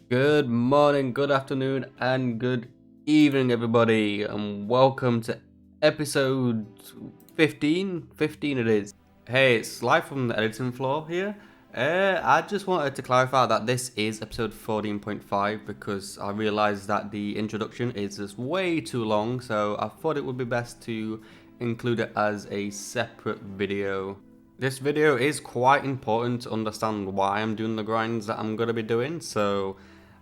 Good morning, good afternoon, and good evening, everybody, and welcome to episode 15. 15 it is. Hey, it's live from the editing floor here. I just wanted to clarify that this is episode 14.5 because I realized that the introduction is just way too long, so I thought it would be best to include it as a separate video. This video is quite important to understand why I'm doing the grinds that I'm going to be doing, so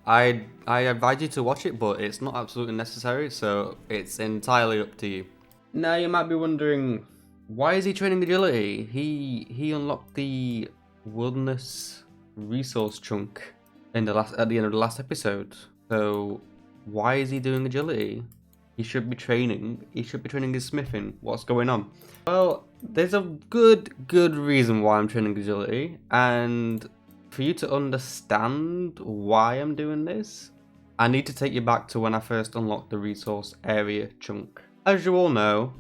I advise you to watch it, but it's not absolutely necessary, so it's entirely up to you. Now you might be wondering, why is he training agility? He unlocked the wilderness resource chunk at the end of the last episode. So why is he doing agility? He should be training his smithing. What's going on? Well, there's a good reason why I'm training agility, and for you to understand why I'm doing this, I need to take you back to when I first unlocked the resource area chunk. As you all know,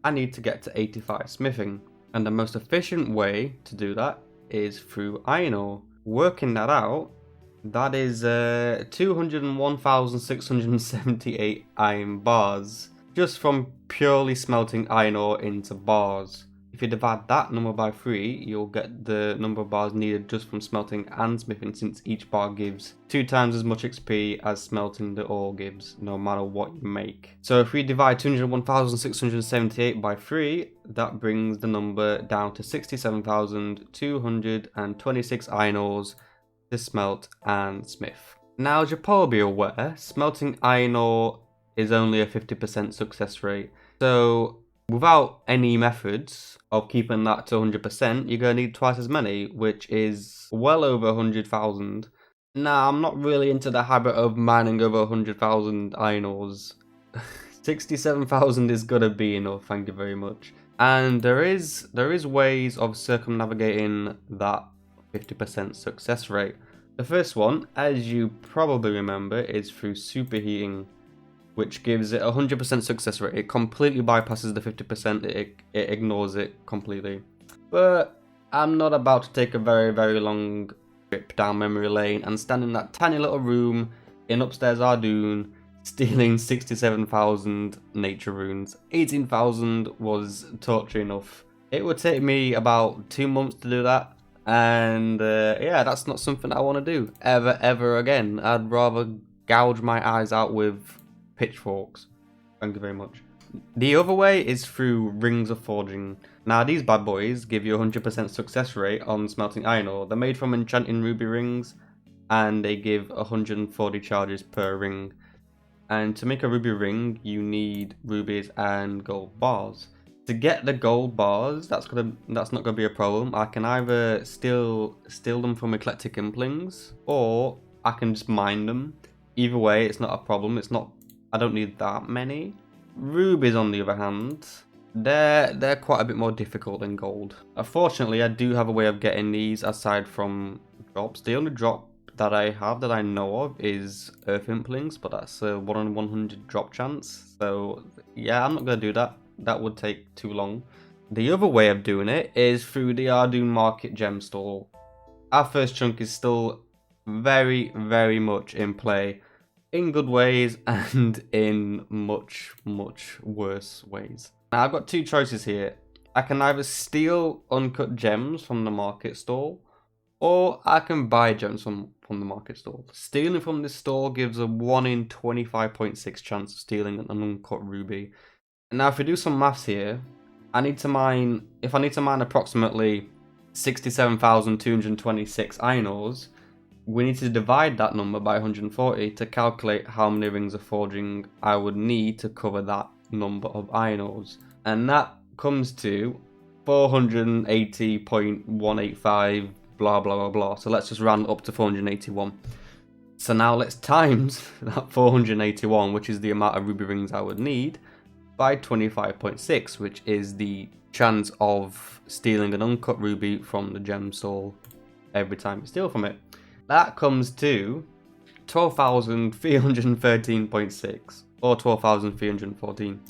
I need to get to 85 smithing, and the most efficient way to do that is through iron ore. Working that out, that is 201,678 iron bars, just from purely smelting iron ore into bars. If you divide that number by 3, you'll get the number of bars needed just from smelting and smithing, since each bar gives 2 times as much XP as smelting the ore gives, no matter what you make. So if we divide 201,678 by 3, that brings the number down to 67,226 iron ores to smelt and smith. Now, as you're probably aware, smelting iron ore is only a 50% success rate. So without any methods of keeping that to 100%, you're going to need twice as many, which is well over 100,000. Now, I'm not really into the habit of mining over 100,000 iron ores. 67,000 is gonna be enough, thank you very much. And there is ways of circumnavigating that 50% success rate. The first one, as you probably remember, is through superheating, which gives it a 100% success rate. It completely bypasses the 50%, it ignores it completely. But I'm not about to take a very long trip down memory lane and stand in that tiny little room in upstairs Ardougne stealing 67,000 nature runes. 18,000 was torture enough. It would take me about 2 months to do that, and yeah, that's not something I want to do ever again. I'd rather gouge my eyes out with pitchforks. Thank you very much. The other way is through rings of forging. Now, these bad boys give you a 100% success rate on smelting iron ore. They're made from enchanting ruby rings, and they give 140 charges per ring. And to make a ruby ring, you need rubies and gold bars. To get the gold bars, that's not gonna be a problem. I can either steal them from eclectic implings, or I can just mine them. Either way, it's not a problem. I don't need that many. Rubies, on the other hand, they're quite a bit more difficult than gold. Unfortunately, I do have a way of getting these aside from drops. The only drop that I have that I know of is earth implings, but that's a 1 in 100 drop chance. So yeah, I'm not gonna do that. That would take too long. The other way of doing it is through the Ardougne Market gem stall. Our first chunk is still very much in play, in good ways and in much worse ways. Now, I've got 2 choices here. I can either steal uncut gems from the market stall, or I can buy gems from the market stall. Stealing from this stall gives a 1 in 25.6 chance of stealing an uncut ruby. Now, if we do some maths here, if I need to mine approximately 67,226 iron ores, we need to divide that number by 140 to calculate how many rings of forging I would need to cover that number of iron ores. And that comes to 480.185 blah. So let's just round up to 481. So now let's times that 481, which is the amount of ruby rings I would need, by 25.6, which is the chance of stealing an uncut ruby from the gem stall every time you steal from it. That comes to 12,313.6, or 12,314.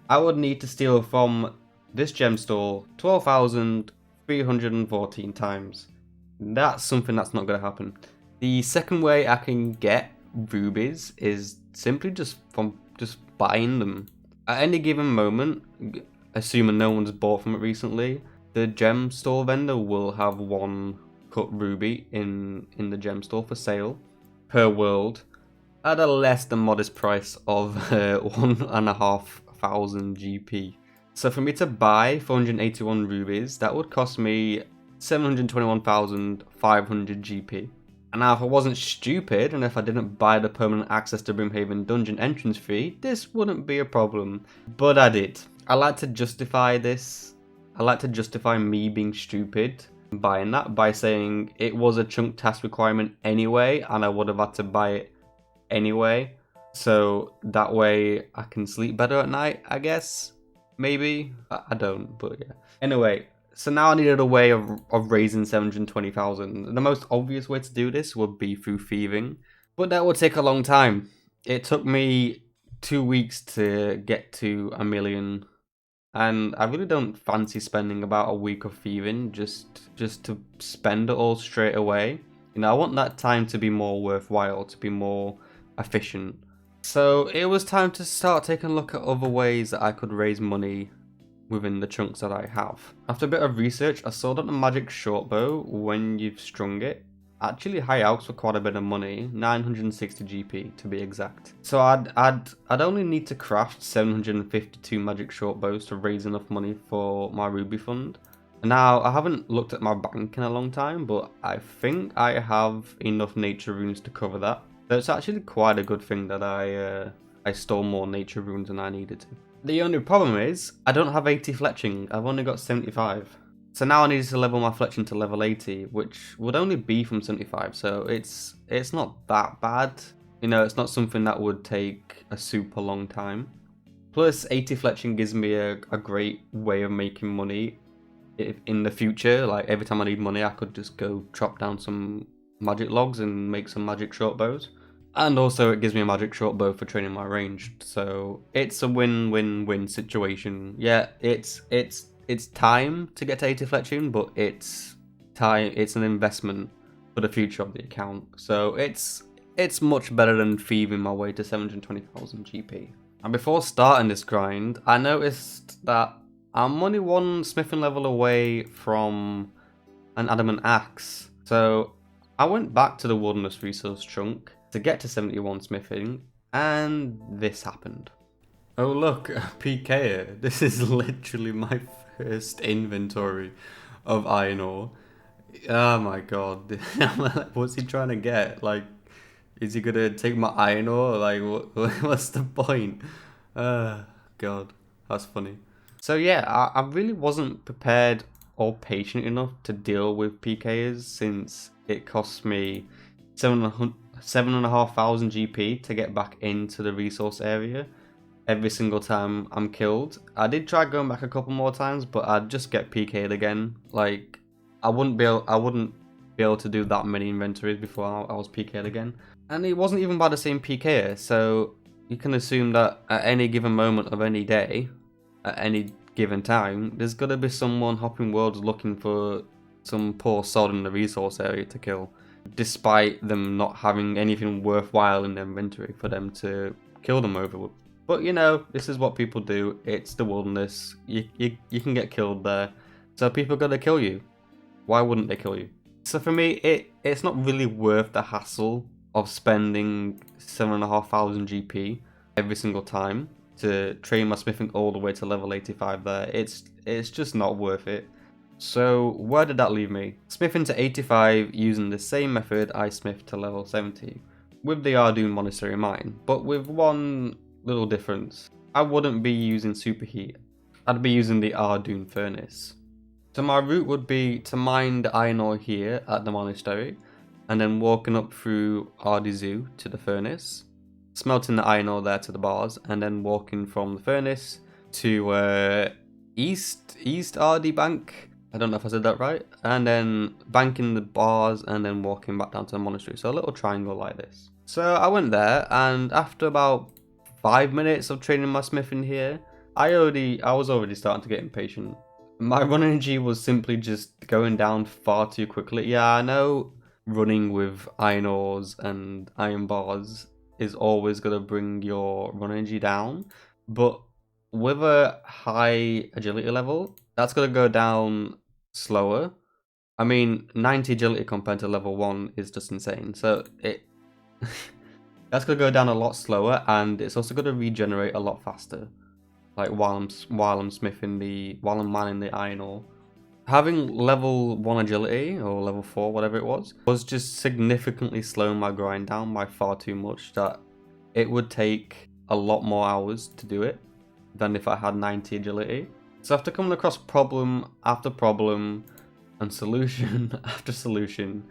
I would need to steal from this gem stall 12,314 times. That's something that's not going to happen. The second way I can get rubies is simply just from buying them. At any given moment, assuming no one's bought from it recently, the gem store vendor will have one cut ruby in the gem store for sale per world at a less than modest price of 1,500 GP. So for me to buy 481 rubies, that would cost me 721,500 GP. And now if I wasn't stupid and if I didn't buy the permanent access to Brimhaven dungeon entrance fee, this wouldn't be a problem. But I did. I like to justify this. I like to justify me being stupid buying that by saying it was a chunk task requirement anyway and I would have had to buy it anyway. So that way I can sleep better at night, I guess. Maybe. I don't, but yeah. Anyway. So now I needed a way of raising 720,000. The most obvious way to do this would be through thieving, but that would take a long time. It took me 2 weeks to get to 1 million, and I really don't fancy spending about a week of thieving just to spend it all straight away. You know, I want that time to be more worthwhile, to be more efficient. So it was time to start taking a look at other ways that I could raise money within the chunks that I have. After a bit of research, I saw that the magic shortbow, when you've strung it, actually high outs for quite a bit of money, 960 GP to be exact. So I'd only need to craft 752 magic shortbows to raise enough money for my ruby fund. Now I haven't looked at my bank in a long time, but I think I have enough nature runes to cover that. So it's actually quite a good thing that I stole more nature runes than I needed to. The only problem is, I don't have 80 fletching, I've only got 75. So now I need to level my fletching to level 80, which would only be from 75, so it's not that bad. You know, it's not something that would take a super long time. Plus, 80 fletching gives me a great way of making money in the future. Like, every time I need money, I could just go chop down some magic logs and make some magic shortbows. And also it gives me a magic shortbow for training my ranged, so it's a win-win-win situation. Yeah, it's time to get to 80 fletching, but it's an investment for the future of the account. So it's much better than thieving my way to 720,000 GP. And before starting this grind, I noticed that I'm only one smithing level away from an adamant axe. So I went back to the wilderness resource chunk to get to 71 smithing, and this happened. Oh look, PK, this is literally my first inventory of iron ore. Oh my god, what's he trying to get? Like, is he gonna take my iron ore? Like, what's the point? God, that's funny. So yeah, I really wasn't prepared or patient enough to deal with PKs since it cost me 7,500 GP to get back into the resource area every single time I'm killed. I did try going back a couple more times, but I'd just get PK'd again. Like, I wouldn't be able to do that many inventories before I was PK'd again. And it wasn't even by the same PKer, so you can assume that at any given moment of any day, at any given time, there's gotta be someone hopping worlds looking for some poor sod in the resource area to kill, despite them not having anything worthwhile in their inventory for them to kill them over with. But you know, this is what people do. It's the wilderness. You can get killed there, so people gotta kill you. Why wouldn't they kill you? So for me, it's not really worth the hassle of spending 7,500 GP every single time to train my smithing all the way to level 85 there. It's just not worth it. So where did that leave me? Smithing to 85 using the same method I smithed to level 70, with the Ardougne monastery mine, but with one little difference. I wouldn't be using superheat, I'd be using the Ardougne furnace. So my route would be to mine the iron ore here at the monastery, and then walking up through Ardougne to the furnace, smelting the iron ore there to the bars, and then walking from the furnace to East Ardougne Bank. I don't know if I said that right. And then banking the bars and then walking back down to the monastery. So a little triangle like this. So I went there, and after about 5 minutes of training my smithing here, I was already starting to get impatient. My run energy was simply just going down far too quickly. Yeah, I know running with iron ores and iron bars is always going to bring your run energy down, but with a high agility level, that's going to go down slower. I mean, 90 agility compared to level 1 is just insane. So that's going to go down a lot slower, and it's also going to regenerate a lot faster. Like while I'm mining the iron ore. Having level 1 agility, or level 4, whatever it was just significantly slowing my grind down by far too much, that it would take a lot more hours to do it than if I had 90 agility. So after coming across problem after problem and solution after solution,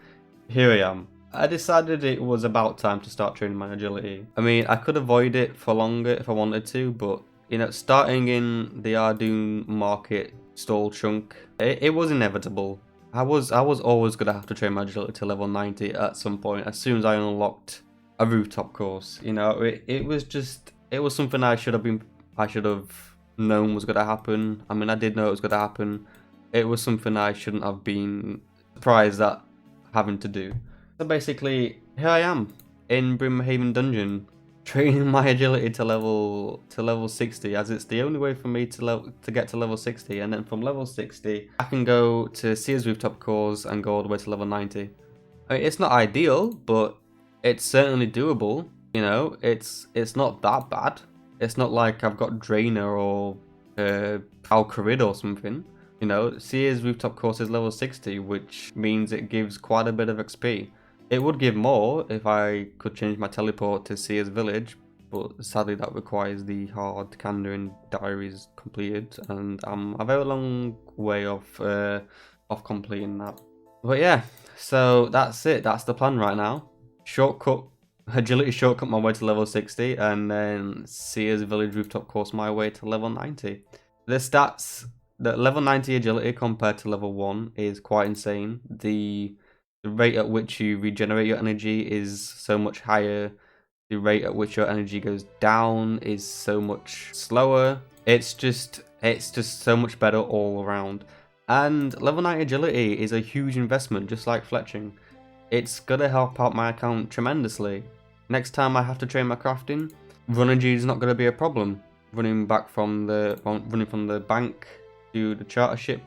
here I am. I decided it was about time to start training my agility. I mean, I could avoid it for longer if I wanted to, but you know, starting in the Ardougne market stall chunk, it was inevitable. I was always gonna have to train my agility to level 90 at some point, as soon as I unlocked a rooftop course. You know, it was something I should have known was gonna happen. I mean, I did know it was gonna happen. It was something I shouldn't have been surprised at having to do. So basically, here I am in Brimhaven Dungeon, training my agility to level 60, as it's the only way for me to get to level 60, and then from level 60 I can go to Sears Rooftop Course and go all the way to level 90. I mean, it's not ideal, but it's certainly doable. You know, it's not that bad. It's not like I've got Drainer or Alcarid or something. You know, Sears Rooftop Course is level 60, which means it gives quite a bit of XP. It would give more if I could change my teleport to Sears Village, but sadly that requires the hard Kandrin diaries completed, and I'm a very long way off completing that. But yeah, so that's it. That's the plan right now. Agility shortcut my way to level 60, and then Sears Village Rooftop Course my way to level 90. The stats, the level 90 agility compared to level 1 is quite insane. The rate at which you regenerate your energy is so much higher. The rate at which your energy goes down is so much slower. It's just so much better all around. And level 90 agility is a huge investment, just like Fletching. It's gonna help out my account tremendously. Next time I have to train my crafting, run energy is not gonna be a problem. Running from the bank to the charter ship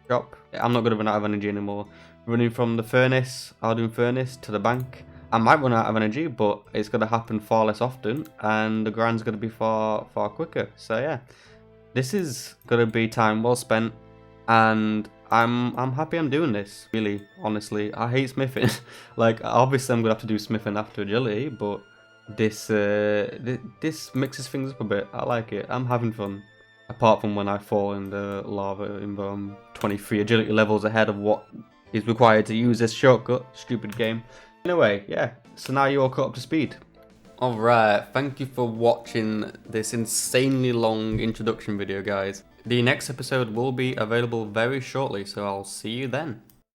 shop, I'm not gonna run out of energy anymore. Running from the furnace, Ardougne furnace, to the bank, I might run out of energy, but it's going to happen far less often, and the grind's going to be far quicker. So yeah, this is going to be time well spent, and I'm happy I'm doing this. Really, honestly, I hate smithing. Like, obviously I'm going to have to do smithing after agility, but this mixes things up a bit. I like it. I'm having fun. Apart from when I fall in the lava in 23 agility levels ahead of what is required to use this shortcut. Stupid game. Anyway, yeah, so now you're all caught up to speed. Alright, thank you for watching this insanely long introduction video, guys. The next episode will be available very shortly, so I'll see you then.